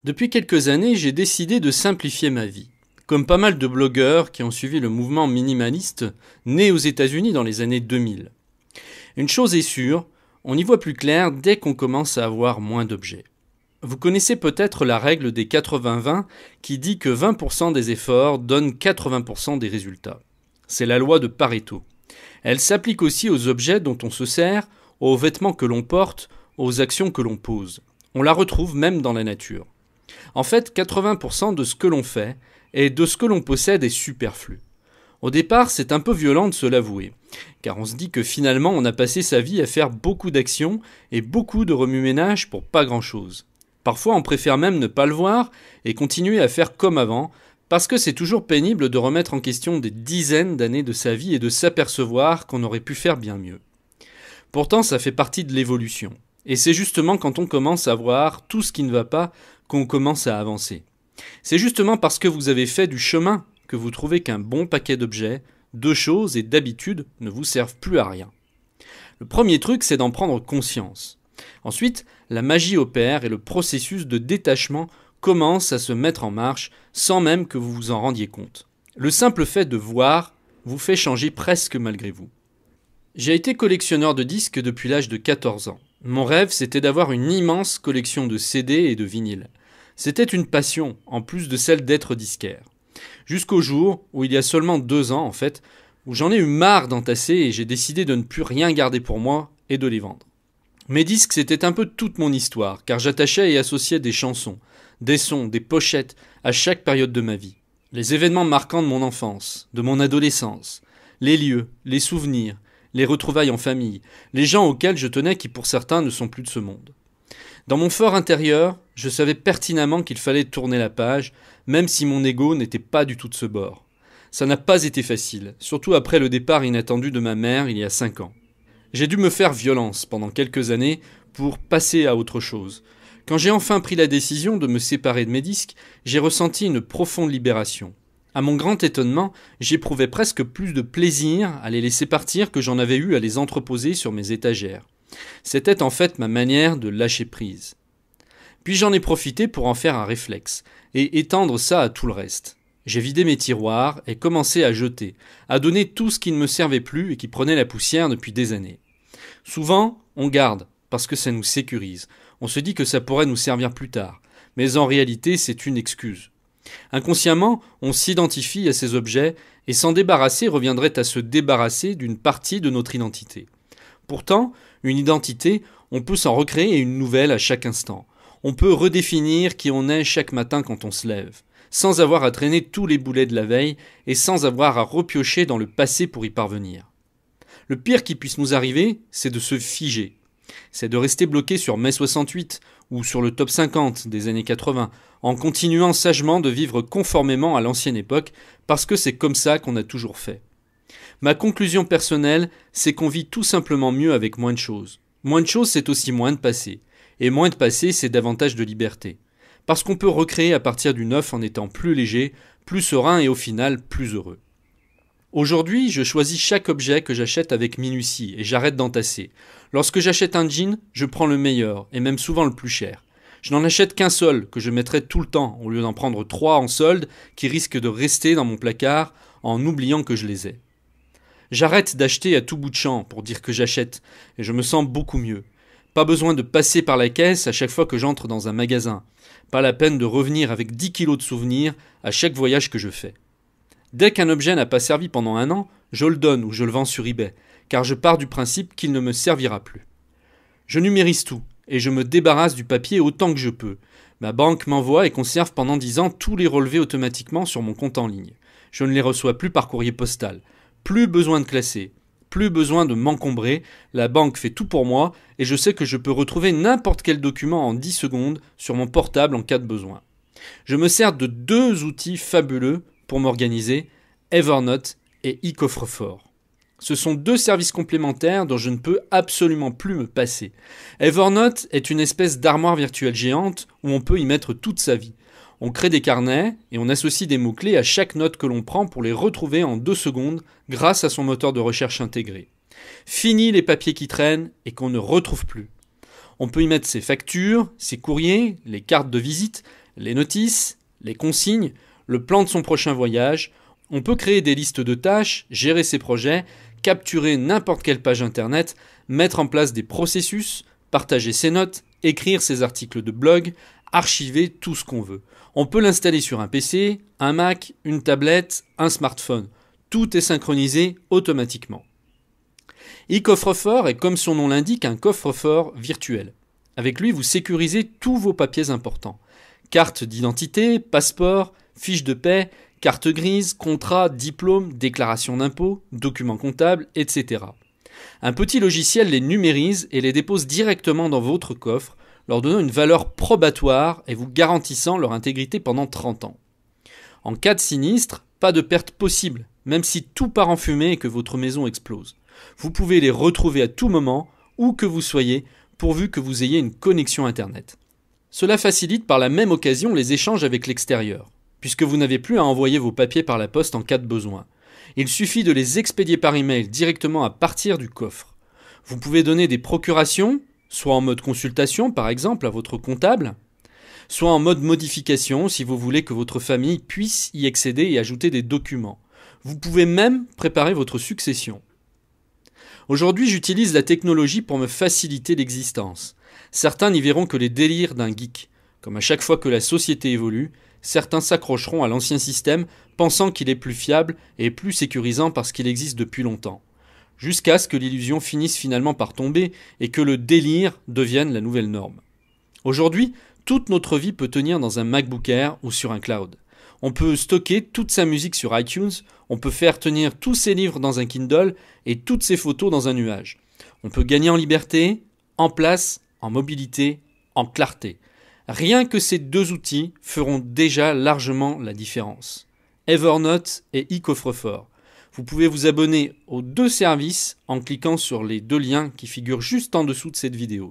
Depuis quelques années, j'ai décidé de simplifier ma vie. Comme pas mal de blogueurs qui ont suivi le mouvement minimaliste né aux États-Unis dans les années 2000. Une chose est sûre, on y voit plus clair dès qu'on commence à avoir moins d'objets. Vous connaissez peut-être la règle des 80-20 qui dit que 20% des efforts donnent 80% des résultats. C'est la loi de Pareto. Elle s'applique aussi aux objets dont on se sert, aux vêtements que l'on porte, aux actions que l'on pose. On la retrouve même dans la nature. En fait, 80% de ce que l'on fait et de ce que l'on possède est superflu. Au départ, c'est un peu violent de se l'avouer, car on se dit que finalement on a passé sa vie à faire beaucoup d'actions et beaucoup de remue-ménage pour pas grand-chose. Parfois on préfère même ne pas le voir et continuer à faire comme avant, parce que c'est toujours pénible de remettre en question des dizaines d'années de sa vie et de s'apercevoir qu'on aurait pu faire bien mieux. Pourtant, ça fait partie de l'évolution. Et c'est justement quand on commence à voir tout ce qui ne va pas qu'on commence à avancer. C'est justement parce que vous avez fait du chemin que vous trouvez qu'un bon paquet d'objets, de choses et d'habitudes ne vous servent plus à rien. Le premier truc, c'est d'en prendre conscience. Ensuite, la magie opère et le processus de détachement commence à se mettre en marche sans même que vous vous en rendiez compte. Le simple fait de voir vous fait changer presque malgré vous. J'ai été collectionneur de disques depuis l'âge de 14 ans. Mon rêve, c'était d'avoir une immense collection de CD et de vinyles. C'était une passion, en plus de celle d'être disquaire. Jusqu'au jour où, il y a seulement 2 ans en fait, où j'en ai eu marre d'entasser et j'ai décidé de ne plus rien garder pour moi et de les vendre. Mes disques, c'était un peu toute mon histoire, car j'attachais et associais des chansons, des sons, des pochettes à chaque période de ma vie. Les événements marquants de mon enfance, de mon adolescence, les lieux, les souvenirs, les retrouvailles en famille, les gens auxquels je tenais qui pour certains ne sont plus de ce monde. Dans mon fort intérieur, je savais pertinemment qu'il fallait tourner la page, même si mon ego n'était pas du tout de ce bord. Ça n'a pas été facile, surtout après le départ inattendu de ma mère il y a 5 ans. J'ai dû me faire violence pendant quelques années pour passer à autre chose. Quand j'ai enfin pris la décision de me séparer de mes disques, j'ai ressenti une profonde libération. À mon grand étonnement, j'éprouvais presque plus de plaisir à les laisser partir que j'en avais eu à les entreposer sur mes étagères. C'était en fait ma manière de lâcher prise. Puis j'en ai profité pour en faire un réflexe, et étendre ça à tout le reste. J'ai vidé mes tiroirs et commencé à jeter, à donner tout ce qui ne me servait plus et qui prenait la poussière depuis des années. Souvent, on garde, parce que ça nous sécurise. On se dit que ça pourrait nous servir plus tard. Mais en réalité, c'est une excuse. Inconsciemment, on s'identifie à ces objets et s'en débarrasser reviendrait à se débarrasser d'une partie de notre identité. Pourtant, une identité, on peut s'en recréer une nouvelle à chaque instant. On peut redéfinir qui on est chaque matin quand on se lève, sans avoir à traîner tous les boulets de la veille et sans avoir à repiocher dans le passé pour y parvenir. Le pire qui puisse nous arriver, c'est de se figer. C'est de rester bloqué sur mai 68 ou sur le top 50 des années 80, en continuant sagement de vivre conformément à l'ancienne époque, parce que c'est comme ça qu'on a toujours fait. Ma conclusion personnelle, c'est qu'on vit tout simplement mieux avec moins de choses. Moins de choses, c'est aussi moins de passé. Et moins de passé, c'est davantage de liberté. Parce qu'on peut recréer à partir du neuf en étant plus léger, plus serein et au final plus heureux. Aujourd'hui, je choisis chaque objet que j'achète avec minutie et j'arrête d'entasser. Lorsque j'achète un jean, je prends le meilleur et même souvent le plus cher. Je n'en achète qu'un seul que je mettrai tout le temps au lieu d'en prendre 3 en solde qui risquent de rester dans mon placard en oubliant que je les ai. J'arrête d'acheter à tout bout de champ pour dire que j'achète et je me sens beaucoup mieux. Pas besoin de passer par la caisse à chaque fois que j'entre dans un magasin. Pas la peine de revenir avec 10 kilos de souvenirs à chaque voyage que je fais. Dès qu'un objet n'a pas servi pendant 1 an, je le donne ou je le vends sur eBay, car je pars du principe qu'il ne me servira plus. Je numérise tout, et je me débarrasse du papier autant que je peux. Ma banque m'envoie et conserve pendant 10 ans tous les relevés automatiquement sur mon compte en ligne. Je ne les reçois plus par courrier postal. Plus besoin de classer, plus besoin de m'encombrer, la banque fait tout pour moi, et je sais que je peux retrouver n'importe quel document en 10 secondes sur mon portable en cas de besoin. Je me sers de 2 outils fabuleux pour m'organiser, Evernote et eCoffre-fort. Ce sont 2 services complémentaires dont je ne peux absolument plus me passer. Evernote est une espèce d'armoire virtuelle géante où on peut y mettre toute sa vie. On crée des carnets et on associe des mots-clés à chaque note que l'on prend pour les retrouver en 2 secondes grâce à son moteur de recherche intégré. Fini les papiers qui traînent et qu'on ne retrouve plus. On peut y mettre ses factures, ses courriers, les cartes de visite, les notices, les consignes, le plan de son prochain voyage. On peut créer des listes de tâches, gérer ses projets, capturer n'importe quelle page internet, mettre en place des processus, partager ses notes, écrire ses articles de blog, archiver tout ce qu'on veut. On peut l'installer sur un PC, un Mac, une tablette, un smartphone. Tout est synchronisé automatiquement. eCoffre-fort est, comme son nom l'indique, un coffre-fort virtuel. Avec lui, vous sécurisez tous vos papiers importants. Carte d'identité, passeport, fiche de paie, carte grise, contrat, diplôme, déclaration d'impôt, documents comptables, etc. Un petit logiciel les numérise et les dépose directement dans votre coffre, leur donnant une valeur probatoire et vous garantissant leur intégrité pendant 30 ans. En cas de sinistre, pas de perte possible, même si tout part en fumée et que votre maison explose. Vous pouvez les retrouver à tout moment, où que vous soyez, pourvu que vous ayez une connexion Internet. Cela facilite par la même occasion les échanges avec l'extérieur, puisque vous n'avez plus à envoyer vos papiers par la poste en cas de besoin. Il suffit de les expédier par email directement à partir du coffre. Vous pouvez donner des procurations, soit en mode consultation par exemple à votre comptable, soit en mode modification si vous voulez que votre famille puisse y accéder et ajouter des documents. Vous pouvez même préparer votre succession. Aujourd'hui, j'utilise la technologie pour me faciliter l'existence. Certains n'y verront que les délires d'un geek. Comme à chaque fois que la société évolue, certains s'accrocheront à l'ancien système pensant qu'il est plus fiable et plus sécurisant parce qu'il existe depuis longtemps. Jusqu'à ce que l'illusion finisse finalement par tomber et que le délire devienne la nouvelle norme. Aujourd'hui, toute notre vie peut tenir dans un MacBook Air ou sur un cloud. On peut stocker toute sa musique sur iTunes, on peut faire tenir tous ses livres dans un Kindle et toutes ses photos dans un nuage. On peut gagner en liberté, en place, en mobilité, en clarté. Rien que ces deux outils feront déjà largement la différence. Evernote et eCoffre-fort. Vous pouvez vous abonner aux deux services en cliquant sur les deux liens qui figurent juste en dessous de cette vidéo.